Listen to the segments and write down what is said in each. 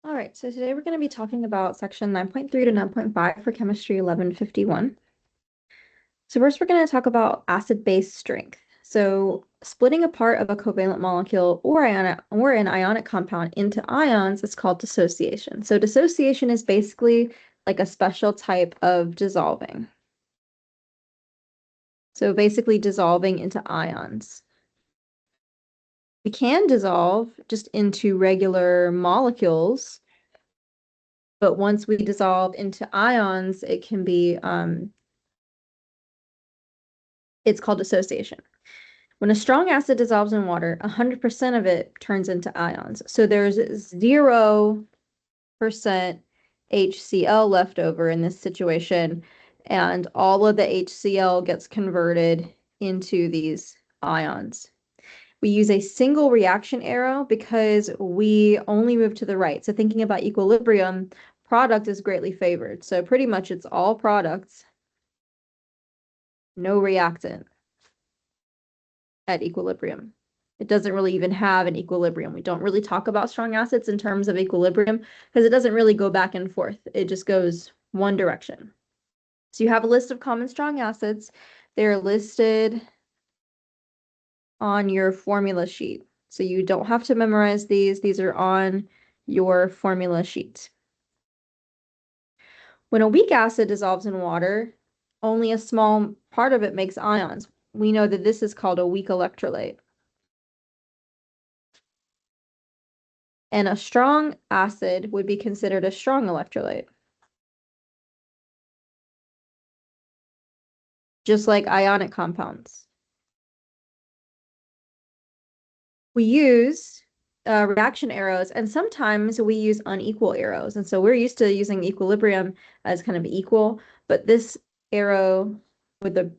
All right, so today we're going to be talking about section 9.3 to 9.5 for chemistry 1151. So first we're going to talk about acid-base strength. So splitting apart of a covalent molecule or an ionic compound into ions is called dissociation. So dissociation is basically like a special type of dissolving. So basically dissolving into ions. We can dissolve just into regular molecules, but once we dissolve into ions, it can be it's called dissociation. When a strong acid dissolves in water, 100% of it turns into ions. So there's 0% HCl left over in this situation, and all of the HCl gets converted into these ions. We use a single reaction arrow because we only move to the right. So thinking about equilibrium, product is greatly favored. So pretty much it's all products, no reactant at equilibrium. It doesn't really even have an equilibrium. We don't really talk about strong acids in terms of equilibrium because it doesn't really go back and forth. It just goes one direction. So you have a list of common strong acids. They're listed on your formula sheet. So you don't have to memorize these. These are on your formula sheet. When a weak acid dissolves in water, only a small part of it makes ions. We know that this is called a weak electrolyte. And a strong acid would be considered a strong electrolyte. Just like ionic compounds. We use reaction arrows, and sometimes we use unequal arrows. And so we're used to using equilibrium as kind of equal, but this arrow with the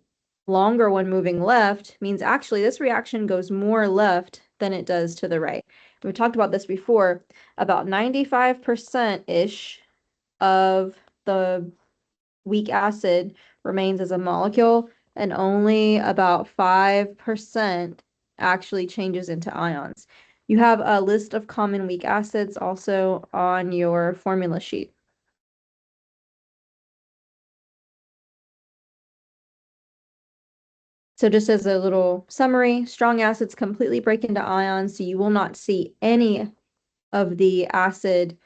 longer one moving left means actually this reaction goes more left than it does to the right. We've talked about this before. About 95%-ish of the weak acid remains as a molecule, and only about 5% actually changes into ions. You have a list of common weak acids also on your formula sheet. So just as a little summary, strong acids completely break into ions, so you will not see any of the acid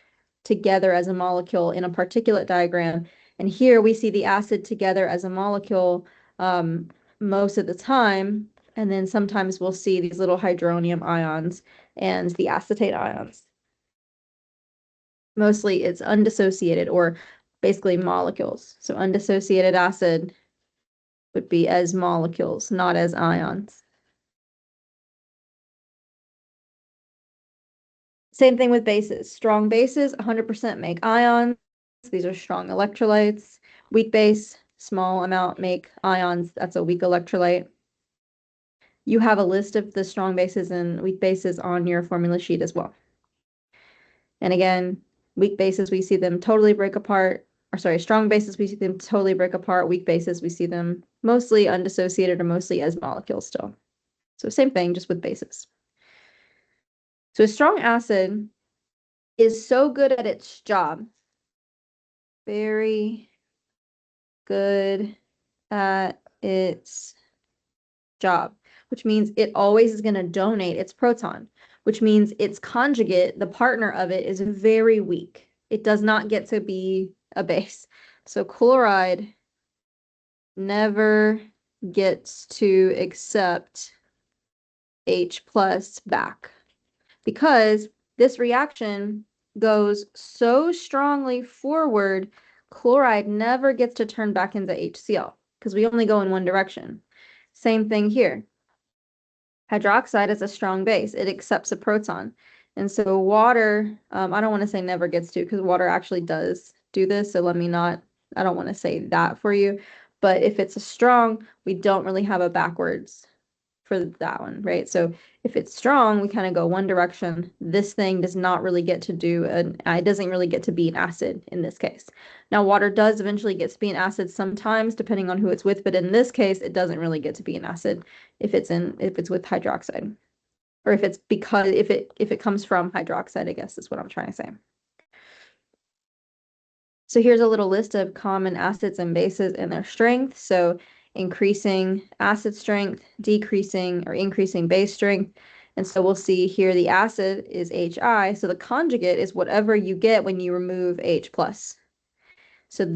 together as a molecule in a particulate diagram. And here we see the acid together as a molecule most of the time. And then sometimes we'll see these little hydronium ions and the acetate ions. Mostly it's undissociated or basically molecules. So undissociated acid would be as molecules, not as ions. Same thing with bases. Strong bases, 100% make ions. These are strong electrolytes. Weak base, small amount make ions. That's a weak electrolyte. You have a list of the strong bases and weak bases on your formula sheet as well. And again, weak bases, we see them totally break apart. Or sorry, strong bases, we see them totally break apart. Weak bases, we see them mostly undissociated or mostly as molecules still. So same thing, just with bases. So a strong acid is so good at its job. Very good at its job, which means it always is going to donate its proton, which means its conjugate, the partner of it, is very weak. It does not get to be a base. So chloride never gets to accept H plus back because this reaction goes so strongly forward, chloride never gets to turn back into HCl because we only go in one direction. Same thing here. Hydroxide is a strong base. It accepts a proton. And so water, I don't want to say never gets to because water actually does do this. So I don't want to say that for you. But if it's a strong, we don't really have a backwards for that one, right? So if it's strong, we kind of go one direction. This thing does not really get to do it doesn't really get to be an acid in this case. Now, water does eventually get to be an acid sometimes, depending on who it's with, but in this case, it doesn't really get to be an acid if it's with hydroxide, or if it comes from hydroxide, I guess is what I'm trying to say. So here's a little list of common acids and bases and their strength. So increasing acid strength, decreasing or increasing base strength. And so we'll see here the acid is HI. So the conjugate is whatever you get when you remove H plus. So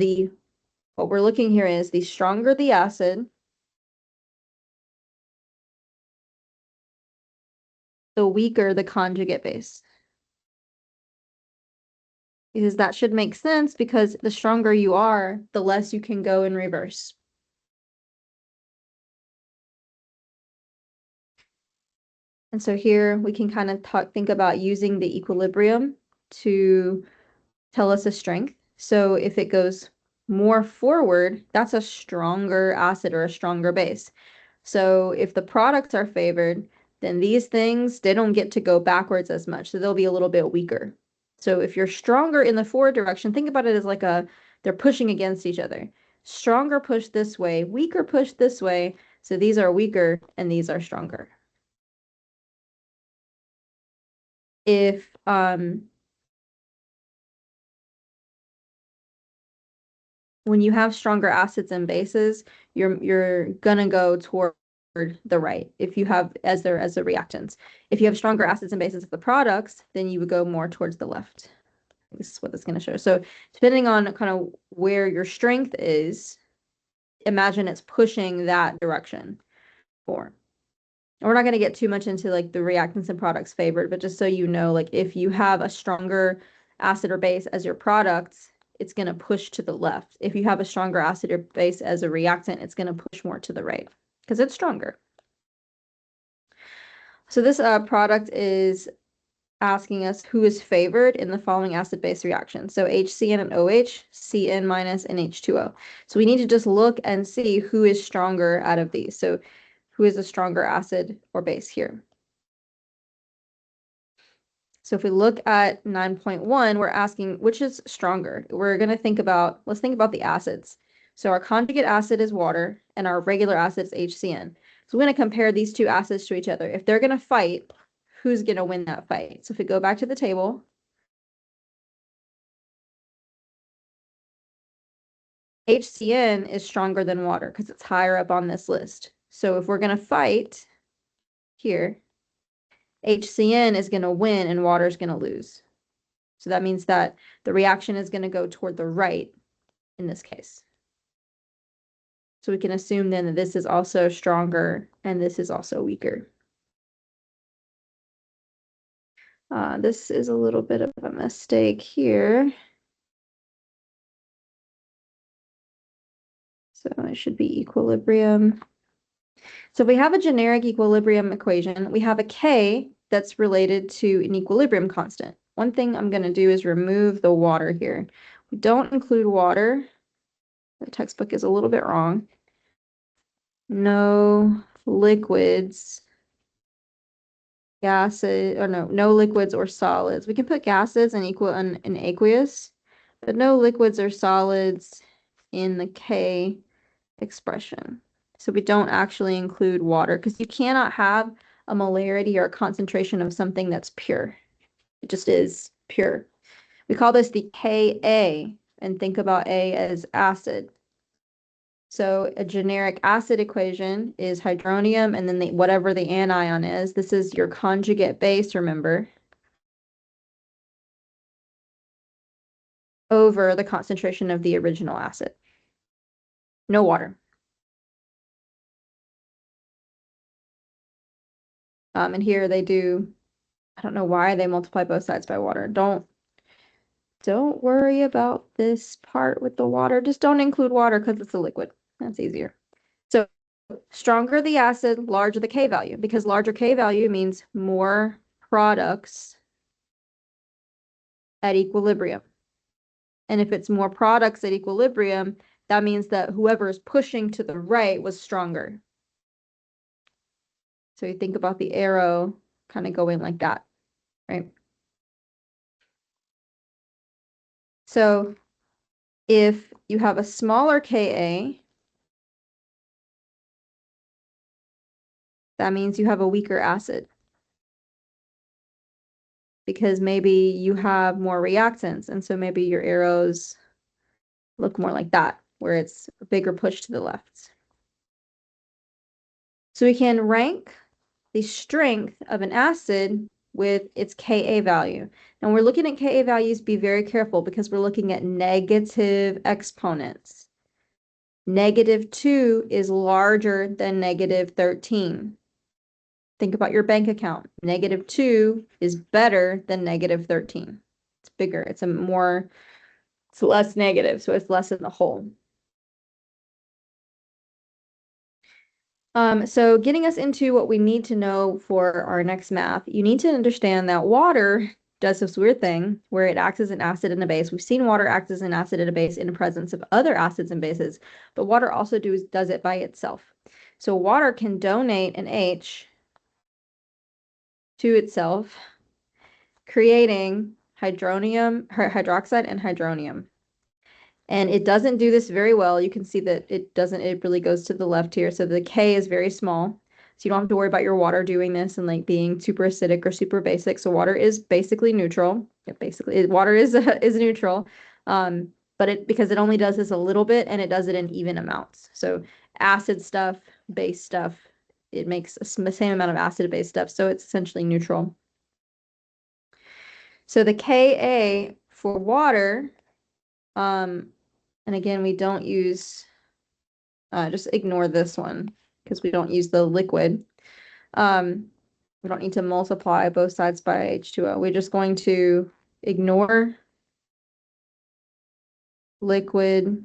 what we're looking here is the stronger the acid, the weaker the conjugate base. Because that should make sense because the stronger you are, the less you can go in reverse. And so here we can kind of think about using the equilibrium to tell us a strength. So if it goes more forward, that's a stronger acid or a stronger base. So if the products are favored, then these things, they don't get to go backwards as much. So they'll be a little bit weaker. So if you're stronger in the forward direction, think about it as like they're pushing against each other. Stronger push this way, weaker push this way. So these are weaker and these are stronger. If when you have stronger acids and bases, you're gonna go toward the right if you have as the reactants. If you have stronger acids and bases of the products, then you would go more towards the left. This is what it's going to show. So depending on kind of where your strength is, imagine it's pushing that direction more. And we're not going to get too much into like the reactants and products favored, but just so you know, like if you have a stronger acid or base as your products, it's going to push to the left. If you have a stronger acid or base as a reactant, it's going to push more to the right because it's stronger. So this product is asking us who is favored in the following acid-base reaction. So HCN and OH, Cn minus, and H2O. So we need to just look and see who is stronger out of these. So who is a stronger acid or base here? So if we look at 9.1, we're asking which is stronger. We're going to let's think about the acids. So our conjugate acid is water and our regular acid is HCN. So we're going to compare these two acids to each other. If they're going to fight, who's going to win that fight? So if we go back to the table, HCN is stronger than water because it's higher up on this list. So if we're going to fight here, HCN is going to win and water is going to lose. So that means that the reaction is going to go toward the right in this case. So we can assume then that this is also stronger and this is also weaker. This is a little bit of a mistake here. So it should be equilibrium. So if we have a generic equilibrium equation, we have a K that's related to an equilibrium constant. One thing I'm going to do is remove the water here. We don't include water. The textbook is a little bit wrong. No liquids, gases, or no liquids or solids. We can put gases in aqueous, but no liquids or solids in the K expression. So we don't actually include water because you cannot have a molarity or a concentration of something that's pure. It just is pure. We call this the Ka and think about A as acid. So a generic acid equation is hydronium and then whatever the anion is. This is your conjugate base, remember, over the concentration of the original acid. No water. And here they do, I don't know why they multiply both sides by water. Don't worry about this part with the water. Just don't include water because it's a liquid. That's easier. So stronger the acid, larger the K value, because larger K value means more products at equilibrium. And if it's more products at equilibrium, that means that whoever is pushing to the right was stronger. So you think about the arrow kind of going like that, right? So if you have a smaller Ka, that means you have a weaker acid. Because maybe you have more reactants, and so maybe your arrows look more like that, where it's a bigger push to the left. So we can rank the strength of an acid with its Ka value. And we're looking at Ka values, be very careful because we're looking at negative exponents. -2 is larger than -13. Think about your bank account. -2 is better than -13. It's bigger. It's less negative, so it's less in the hole. So getting us into what we need to know for our next math, you need to understand that water does this weird thing where it acts as an acid and a base. We've seen water act as an acid and a base in the presence of other acids and bases, but water also does it by itself. So water can donate an H to itself, creating hydroxide and hydronium. And it doesn't do this very well. You can see that it really goes to the left here. So the K is very small. So you don't have to worry about your water doing this and like being super acidic or super basic. So water is basically neutral. Water is neutral. But because it only does this a little bit and it does it in even amounts. So acid stuff, base stuff, it makes the same amount of acid base stuff. So it's essentially neutral. So the Ka for water, and again, we don't use, just ignore this one because we don't use the liquid. We don't need to multiply both sides by H2O. We're just going to ignore liquid.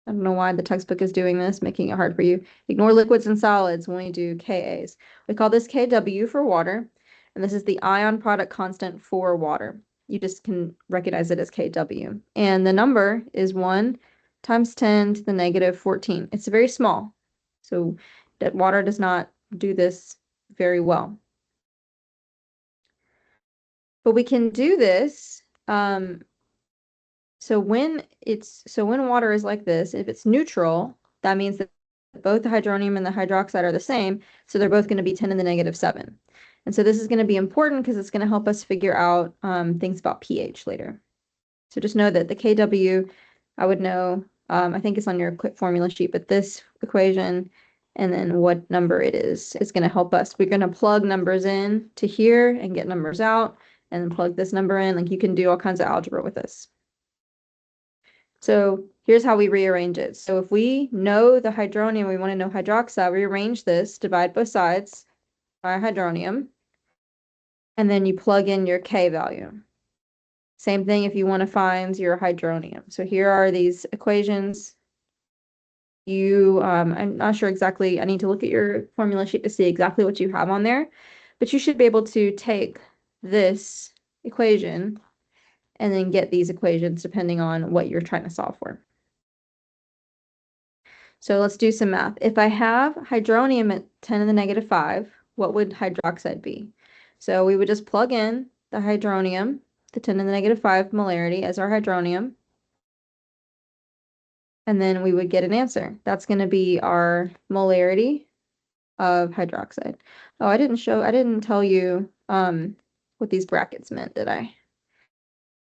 I don't know why the textbook is doing this, making it hard for you. Ignore liquids and solids when we do Kas. We call this Kw for water, and this is the ion product constant for water. You just can recognize it as Kw. And the number is 1 times 10 to the -14. It's very small, so that water does not do this very well. But we can do this. So when water is like this, if it's neutral, that means that both the hydronium and the hydroxide are the same, so they're both going to be 10 to the -7. And so this is going to be important because it's going to help us figure out things about pH later. So just know that the Kw, I would know, I think it's on your quick formula sheet, but this equation and then what number it is going to help us. We're going to plug numbers in to here and get numbers out, and then plug this number in. Like you can do all kinds of algebra with this. So here's how we rearrange it. So if we know the hydronium, we want to know hydroxide, rearrange this, divide both sides by hydronium, and then you plug in your K value. Same thing if you want to find your hydronium. So here are these equations. I'm not sure exactly, I need to look at your formula sheet to see exactly what you have on there, but you should be able to take this equation and then get these equations depending on what you're trying to solve for. So let's do some math. If I have hydronium at 10 to the -5, what would hydroxide be? So we would just plug in the hydronium, the 10 to the -5 molarity as our hydronium, and then we would get an answer. That's going to be our molarity of hydroxide. Oh, I didn't tell you what these brackets meant, did I?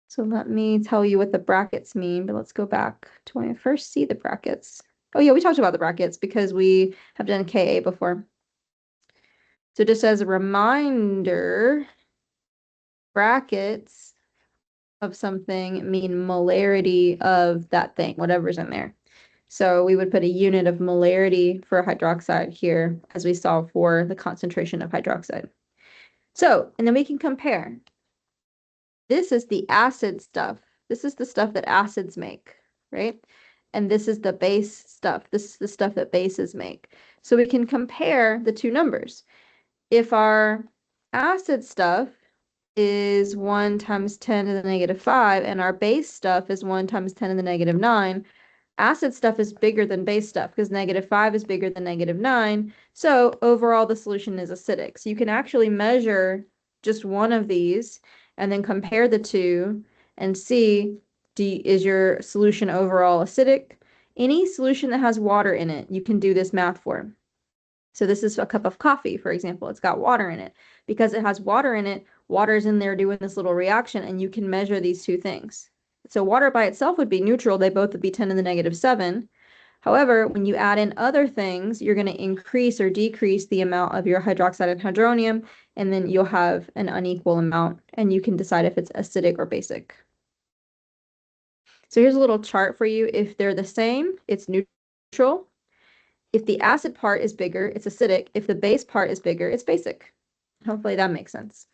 So let me tell you what the brackets mean, but let's go back to when I first see the brackets. Oh yeah, we talked about the brackets because we have done Ka before. So just as a reminder, brackets of something mean molarity of that thing, whatever's in there. So we would put a unit of molarity for hydroxide here as we saw for the concentration of hydroxide. So, and then we can compare. This is the acid stuff. This is the stuff that acids make, right? And this is the base stuff. This is the stuff that bases make. So we can compare the two numbers. If our acid stuff is 1 times 10 to the -5 and our base stuff is 1 times 10 to the -9, acid stuff is bigger than base stuff because -5 is bigger than -9. So overall the solution is acidic. So you can actually measure just one of these and then compare the two and see, is your solution overall acidic? Any solution that has water in it, you can do this math for. So this is a cup of coffee, for example. It's got water in it. Because it has water in it, water's in there doing this little reaction, and you can measure these two things. So water by itself would be neutral. They both would be 10 to the negative 7. However, when you add in other things, you're going to increase or decrease the amount of your hydroxide and hydronium, and then you'll have an unequal amount, and you can decide if it's acidic or basic. So here's a little chart for you. If they're the same, it's neutral. If the acid part is bigger, it's acidic. If the base part is bigger, it's basic. Hopefully that makes sense.